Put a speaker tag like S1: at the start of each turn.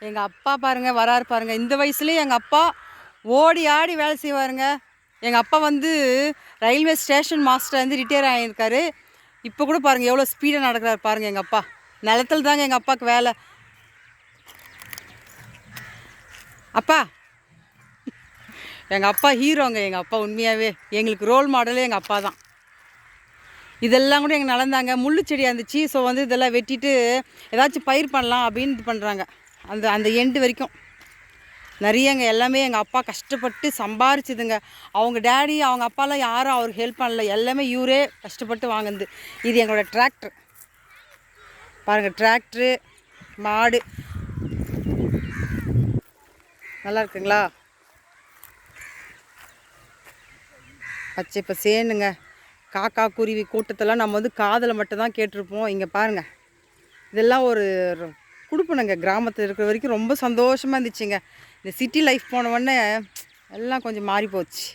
S1: எங்கள் அப்பா பாருங்கள் வராரு பாருங்கள். இந்த வயசுலேயும் எங்கள் அப்பா ஓடி ஆடி வேலை செய்வாருங்க. எங்கள் அப்பா வந்து ரயில்வே ஸ்டேஷன் மாஸ்டர் வந்து ரிட்டையர் ஆகியிருக்காரு. இப்போ கூட பாருங்கள் எவ்வளோ ஸ்பீடாக நடக்கிறாரு பாருங்கள். எங்கள் அப்பா நிலத்தில் தாங்க எங்கள் அப்பாவுக்கு வேலை. அப்பா எங்கள் அப்பா ஹீரோங்க. எங்கள் அப்பா உண்மையாகவே எங்களுக்கு ரோல் மாடலே எங்கள் அப்பா தான். இதெல்லாம் கூட எங்கள் நடந்தாங்க. முள்ளு செடியாக இருந்துச்சு. ஸோ வந்து இதெல்லாம் வெட்டிட்டு ஏதாச்சும் பயிர் பண்ணலாம் அப்படின்னு இது பண்ணுறாங்க. அந்த அந்த எண்டு வரைக்கும் நிறையங்க. எல்லாமே எங்கள் அப்பா கஷ்டப்பட்டு சம்பாரிச்சுதுங்க. அவங்க டேடி அவங்க அப்பாலாம் யாரும் அவருக்கு ஹெல்ப் பண்ணல. எல்லாமே இவரே கஷ்டப்பட்டு வாங்குது. இது எங்களோட டிராக்டர் பாருங்கள். டிராக்டரு மாடு நல்லா இருக்குங்களா? பச்சை பசேனுங்க. காக்கா குருவி கூட்டத்தெல்லாம் நம்ம வந்து காதில் மட்டும்தான் கேட்டிருப்போம். இங்கே பாருங்கள், இதெல்லாம் ஒரு கொடுப்பணுங்க. கிராமத்தில் இருக்கிற வரைக்கும் ரொம்ப சந்தோஷமாக இருந்துச்சுங்க. இந்த சிட்டி லைஃப் போனவுடனே எல்லாம் கொஞ்சம் மாறி போச்சு.